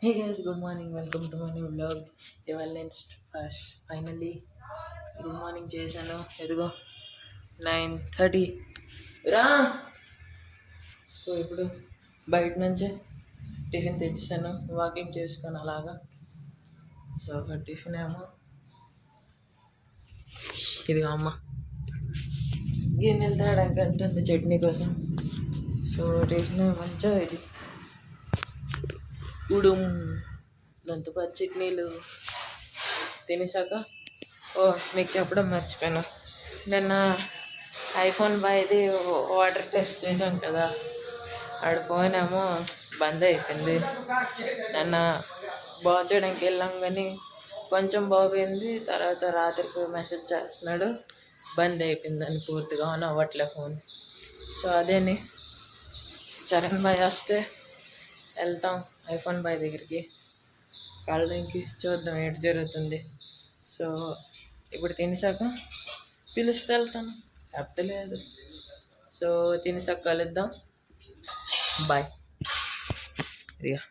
Hey guys, good morning. Welcome to my new blog. ఇవాళ నేను finally good morning చేశాను. ఎదుగో 9:30 రా. సో ఇప్పుడు బయట నుంచే టిఫిన్ తెచ్చాను, వాకింగ్ చేసుకొని అలాగా. సో టిఫిన్ ఏమో ఇది అమ్మ గిన్నెలు తేడానికి వెళ్తుంది చట్నీ కోసం. సో టిఫిన్ మంచిగా ఇది ఉడుం దంతపాటు చట్నీలు తినేసాక మీకు చెప్పడం మర్చిపోయాను. నిన్న ఐఫోన్ బాయ్ది వాటర్ టెస్ట్ చేశాం కదా, ఆడ ఫోన్ ఏమో బంద్ అయిపోయింది. నిన్న బాగు చేయడానికి వెళ్ళాం కానీ కొంచెం బాగైంది. తర్వాత రాత్రికి మెసేజ్ చేస్తున్నాడు బంద్ అయిపోయిందని, పూర్తిగా ఆన్ అవ్వట్లే ఫోన్. సో అదేని చరణ్ బాయ్ వస్తే వెళ్తాం ఐఫోన్ బాయ్ దగ్గరికి, కలడానికి చూద్దాం ఏంటి జరుగుతుంది. సో ఇప్పుడు తినేసాక పిలుస్తే వెళ్తాను, చెప్తలేదు. సో తినేసాక కలుద్దాం, బాయ్. ఇదిగా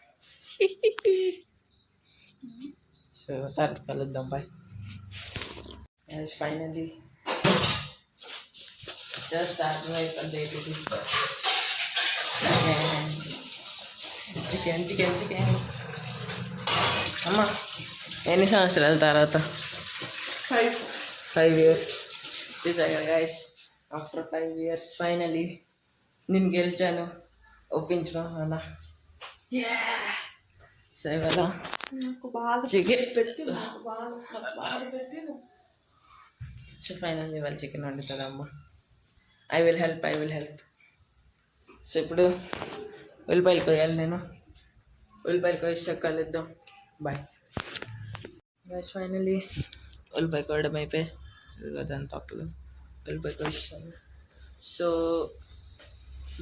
సో తర్వాత కలుద్దాం, బాయ్. ఫైనలీ జస్ట్ అయిపోయింది. చికెన్ చికెన్ చికెన్ అమ్మా. ఎన్ని సంవత్సరాల తర్వాత 5 years చూసాగా గైస్, ఆఫ్టర్ 5 years ఫైనలీ నేను గెలిచాను, ఒప్పించుకున్నా. సో ఇవాళ చికెన్ పెట్టి సో ఫైనల్లీ ఇవాళ చికెన్ వండుతుందమ్మా. I will help. సో ఇప్పుడు ఉల్లిపాయలు కోయాలి నేను. ఉల్లిపాయలు కోసాక కలుద్దాం, బాయ్. గైస్ ఫైనల్లీ ఉల్లిపాయ కోయడం అయిపోయి దాని తొక్కలు ఉల్లిపాయ కోయిస్తాను. సో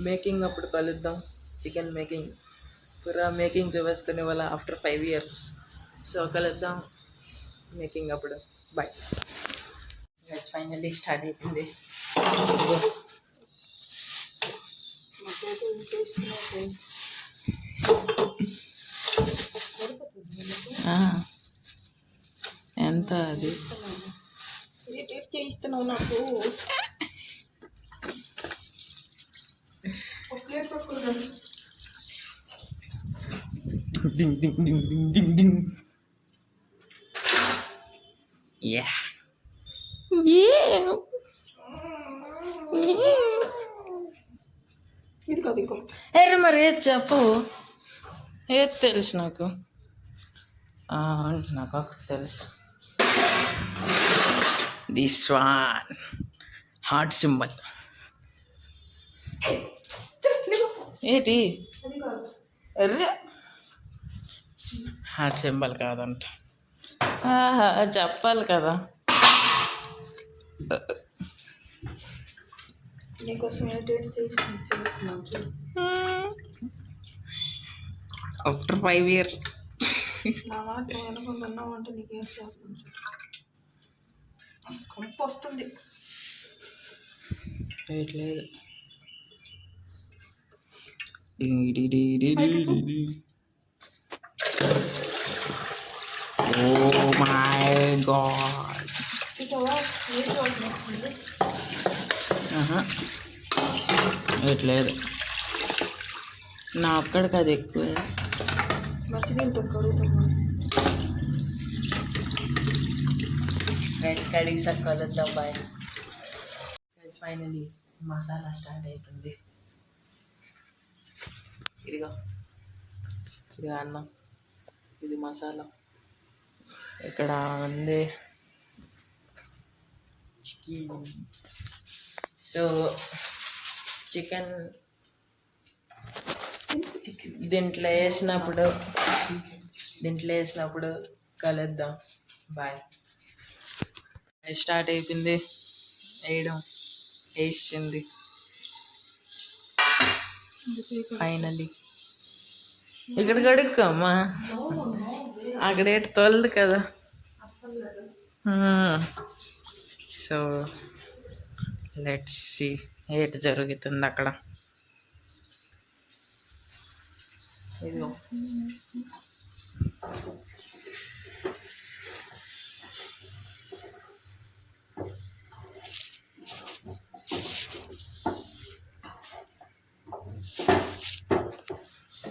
మేకింగ్ అప్పుడు కలుద్దాం. చికెన్ మేకింగ్ పూరా మేకింగ్ చూపిస్తాను ఇవాళ ఆఫ్టర్ 5 years. సో కలుద్దాం మేకింగ్ అప్పుడు, బాయ్. గైస్ ఫైనల్లీ స్టార్ట్ అయిపోయింది. ఎంత అది చేయిస్తున్నావు నాకు. డింగ్ డింగ్ డింగ్ డింగ్ డింగ్ డింగ్. ఎర్ర మరి ఏది చెప్పు, ఏది తెలుసు నాకు. నాకు ఒకటి తెలుసు, దిస్ వన్ హార్ట్ సింబల్. ఏంటి ఎర్ర హార్ట్ సింబల్ కాదంట, చెప్పాలి కదా. ఆఫ్టర్ 5 years అనుకున్నామంటే నీకేం చేస్తాను, కంపు వస్తుంది. లేదు ఓ మై గాడ్. లేదు నా అక్కడికి అది ఎక్కువే. గైస్ కడిగి కలుద్దాం, bye. Guys finally masala start అవుతుంది. ఇదిగో అన్నం, ఇది మసాలా. ఇక్కడ ఉంది చికెన్. సో చికెన్ దీంట్లో వేసినప్పుడు కలుద్దాం, బాయ్. స్టార్ట్ అయిపోయింది వేసింది ఫైనల్లీ. ఇక్కడ కడుక్కమ్మా, అక్కడ ఏటి తోలదు కదా. సో లెట్స్ సీ ఏటి జరుగుతుంది అక్కడ. ఇదిగో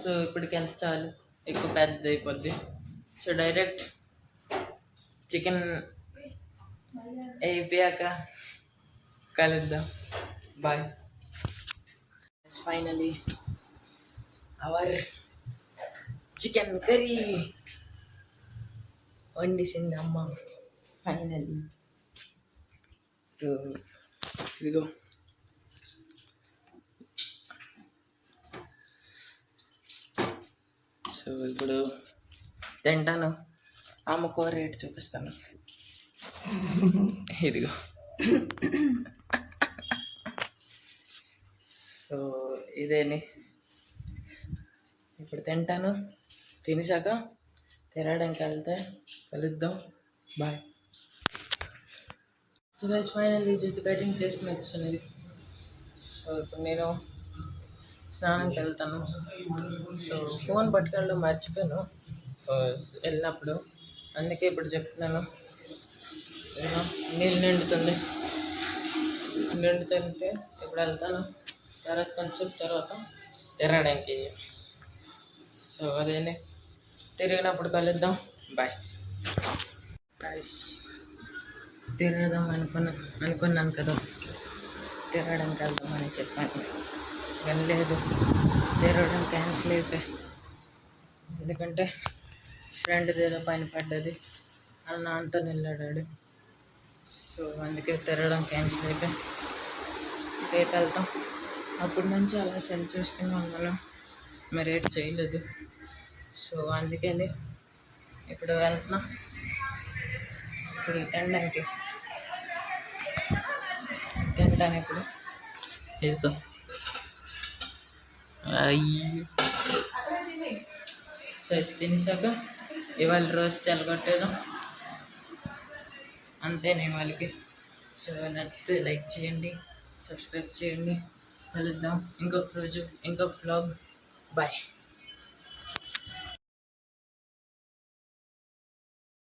సో ఇప్పటికి ఎంత చాలు, ఎక్కువ పెద్దది అయిపోద్ది. సో డైరెక్ట్ చికెన్ అయిపోయాక కలుద్దాం. Bye. Finally our chicken curry వండిసింది అమ్మ ఫైనలీ. సో ఇదిగో సో ఇప్పుడు తింటాను. అమ్మ కూర రేటు చూపిస్తాను. ఇదిగో. సో ఇదేని ఇప్పుడు తింటాను. తినేసాక తినడానికి వెళ్తే కలుద్దాం. బాయ్. సో గైస్ ఫైనల్లీ జుట్టు కటింగ్ చేసుకుని వచ్చాను. సో ఇప్పుడు నేను స్నానంకి వెళ్తాను. సో ఫోన్ పట్టుకెళ్ళడం మర్చిపోయాను వెళ్ళినప్పుడు, అందుకే ఇప్పుడు చెప్తున్నాను. నీళ్ళు నిండుతుంటే ఇప్పుడు వెళ్తాను. తర్వాత కొంచెం తర్వాత తిరగడానికి. సో అదేనే తిరిగినప్పుడు కలుద్దాం. బాయ్. గైస్ తిరగదాం అనుకున్నాను కదా, తిరగడానికి వెళ్దామని చెప్పాను కానీ లేదు, తిరగడం క్యాన్సిల్ అయిపోయి. ఎందుకంటే ఫ్రెండ్ది ఏదో పని పడ్డది, అన్న అంతా నిల్లాడాడు. సో అందుకే తిరగడం క్యాన్సిల్ అయిపోయి రేపు వెళ్తాం. అప్పటి నుంచి అలా సెండ్ చేసుకుని ఉన్నాను, మరి రేట్ చేయలేదు. సో అందుకని ఇప్పుడు వెళ్తున్నా. ఇప్పుడు తినడానికి ఇప్పుడు ఇదిగో సో తినేసాక ఇవాళ రోజు చెలగొట్టేదాం అంతేనే వాళ్ళకి. సో నచ్చితే లైక్ చేయండి, సబ్స్క్రైబ్ చేయండి. కలుద్దాం ఇంకొక రోజు ఇంకొక వ్లాగ్. బాయ్.